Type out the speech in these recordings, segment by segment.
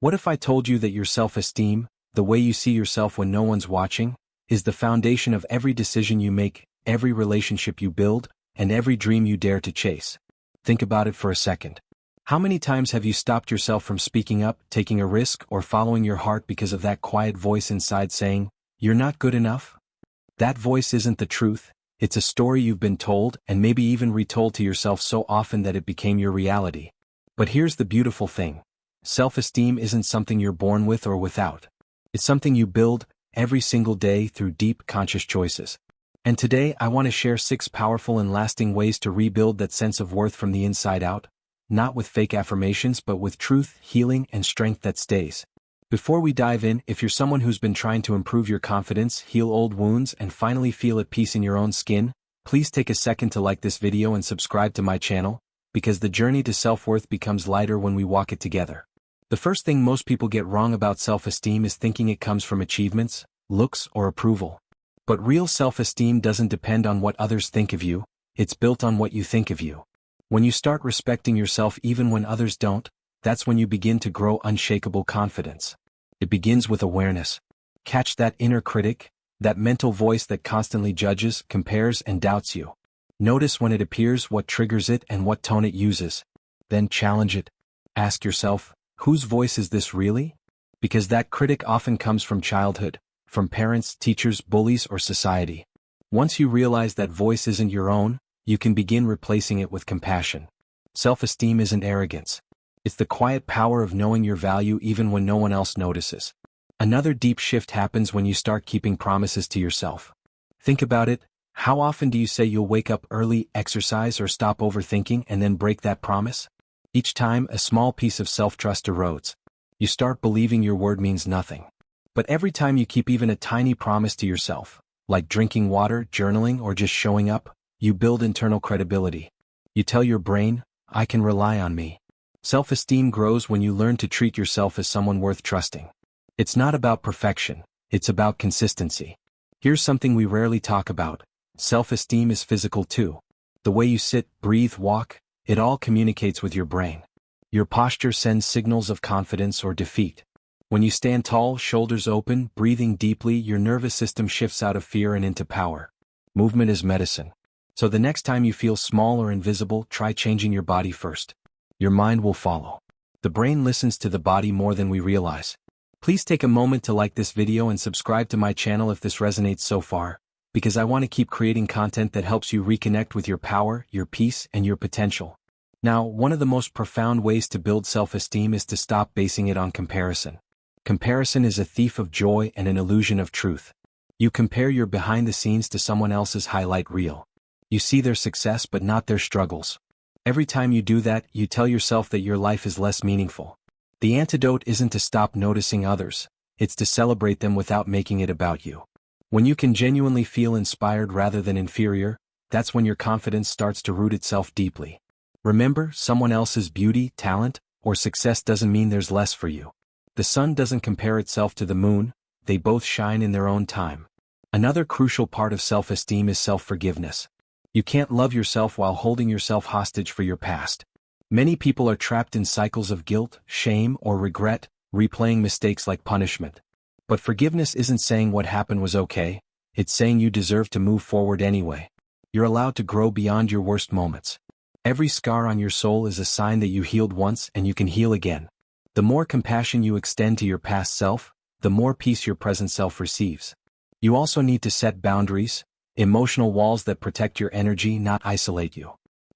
What if I told you that your self-esteem, the way you see yourself when no one's watching, is the foundation of every decision you make, every relationship you build, and every dream you dare to chase? Think about it for a second. How many times have you stopped yourself from speaking up, taking a risk, or following your heart because of that quiet voice inside saying, "You're not good enough"? That voice isn't the truth, it's a story you've been told and maybe even retold to yourself so often that it became your reality. But here's the beautiful thing. Self-esteem isn't something you're born with or without. It's something you build every single day through deep, conscious choices. And today I want to share 6 powerful and lasting ways to rebuild that sense of worth from the inside out, not with fake affirmations but with truth, healing, and strength that stays. Before we dive in, if you're someone who's been trying to improve your confidence, heal old wounds, and finally feel at peace in your own skin, please take a second to like this video and subscribe to my channel, because the journey to self-worth becomes lighter when we walk it together. The first thing most people get wrong about self-esteem is thinking it comes from achievements, looks, or approval. But real self-esteem doesn't depend on what others think of you, it's built on what you think of you. When you start respecting yourself even when others don't, that's when you begin to grow unshakable confidence. It begins with awareness. Catch that inner critic, that mental voice that constantly judges, compares, and doubts you. Notice when it appears, what triggers it, and what tone it uses. Then challenge it. Ask yourself, whose voice is this really? Because that critic often comes from childhood, from parents, teachers, bullies, or society. Once you realize that voice isn't your own, you can begin replacing it with compassion. Self-esteem isn't arrogance. It's the quiet power of knowing your value even when no one else notices. Another deep shift happens when you start keeping promises to yourself. Think about it. How often do you say you'll wake up early, exercise, or stop overthinking and then break that promise? Each time, a small piece of self-trust erodes. You start believing your word means nothing. But every time you keep even a tiny promise to yourself, like drinking water, journaling, or just showing up, you build internal credibility. You tell your brain, "I can rely on me." Self-esteem grows when you learn to treat yourself as someone worth trusting. It's not about perfection, it's about consistency. Here's something we rarely talk about. Self-esteem is physical too. The way you sit, breathe, walk, it all communicates with your brain. Your posture sends signals of confidence or defeat. When you stand tall, shoulders open, breathing deeply, your nervous system shifts out of fear and into power. Movement is medicine. So the next time you feel small or invisible, try changing your body first. Your mind will follow. The brain listens to the body more than we realize. Please take a moment to like this video and subscribe to my channel if this resonates so far, because I want to keep creating content that helps you reconnect with your power, your peace, and your potential. Now, one of the most profound ways to build self-esteem is to stop basing it on comparison. Comparison is a thief of joy and an illusion of truth. You compare your behind the scenes to someone else's highlight reel. You see their success but not their struggles. Every time you do that, you tell yourself that your life is less meaningful. The antidote isn't to stop noticing others, it's to celebrate them without making it about you. When you can genuinely feel inspired rather than inferior, that's when your confidence starts to root itself deeply. Remember, someone else's beauty, talent, or success doesn't mean there's less for you. The sun doesn't compare itself to the moon, they both shine in their own time. Another crucial part of self-esteem is self-forgiveness. You can't love yourself while holding yourself hostage for your past. Many people are trapped in cycles of guilt, shame, or regret, replaying mistakes like punishment. But forgiveness isn't saying what happened was okay, it's saying you deserve to move forward anyway. You're allowed to grow beyond your worst moments. Every scar on your soul is a sign that you healed once and you can heal again. The more compassion you extend to your past self, the more peace your present self receives. You also need to set boundaries, emotional walls that protect your energy, not isolate you.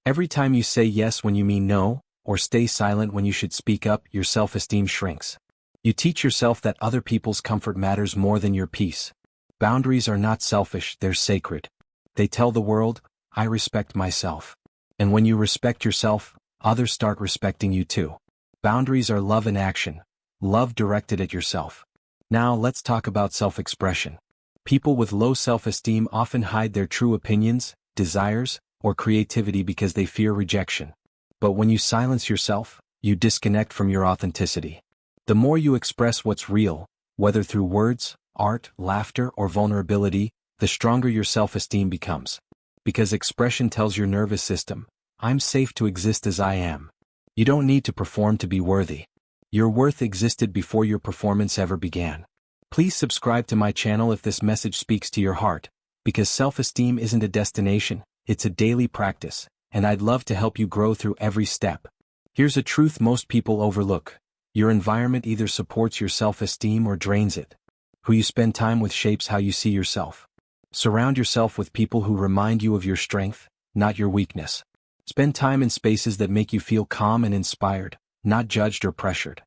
Every time you say yes when you mean no, or stay silent when you should speak up, your self-esteem shrinks. You teach yourself that other people's comfort matters more than your peace. Boundaries are not selfish, they're sacred. They tell the world, "I respect myself." And when you respect yourself, others start respecting you too. Boundaries are love in action, love directed at yourself. Now let's talk about self-expression. People with low self-esteem often hide their true opinions, desires, or creativity because they fear rejection. But when you silence yourself, you disconnect from your authenticity. The more you express what's real, whether through words, art, laughter, or vulnerability, the stronger your self-esteem becomes. Because expression tells your nervous system, "I'm safe to exist as I am." You don't need to perform to be worthy. Your worth existed before your performance ever began. Please subscribe to my channel if this message speaks to your heart, because self-esteem isn't a destination, it's a daily practice, and I'd love to help you grow through every step. Here's a truth most people overlook. Your environment either supports your self-esteem or drains it. Who you spend time with shapes how you see yourself. Surround yourself with people who remind you of your strength, not your weakness. Spend time in spaces that make you feel calm and inspired, not judged or pressured.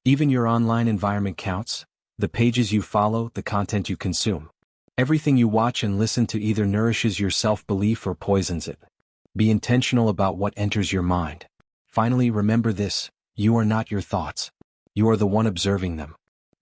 Even your online environment counts, the pages you follow, the content you consume. Everything you watch and listen to either nourishes your self-belief or poisons it. Be intentional about what enters your mind. Finally, remember this: you are not your thoughts. You are the one observing them.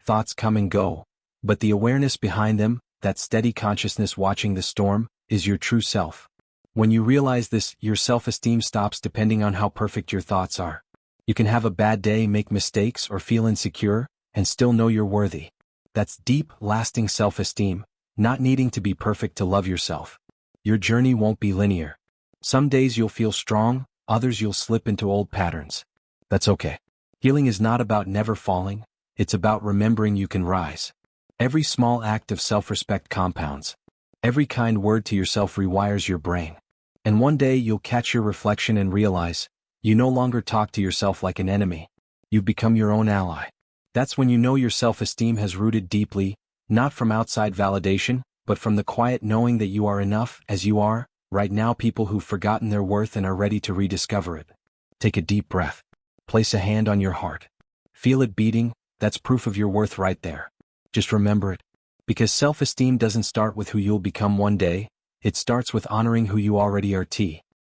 Thoughts come and go, but the awareness behind them, that steady consciousness watching the storm, is your true self. When you realize this, your self-esteem stops depending on how perfect your thoughts are. You can have a bad day, make mistakes, or feel insecure, and still know you're worthy. That's deep, lasting self-esteem, not needing to be perfect to love yourself. Your journey won't be linear. Some days you'll feel strong, others you'll slip into old patterns. That's okay. Healing is not about never falling, it's about remembering you can rise. Every small act of self-respect compounds. Every kind word to yourself rewires your brain. And one day you'll catch your reflection and realize, you no longer talk to yourself like an enemy. You've become your own ally. That's when you know your self-esteem has rooted deeply, not from outside validation, but from the quiet knowing that you are enough as you are, right now. People who've forgotten their worth and are ready to rediscover it. Take a deep breath. Place a hand on your heart. Feel it beating, that's proof of your worth right there. Just remember it. Because self-esteem doesn't start with who you'll become one day, it starts with honoring who you already are.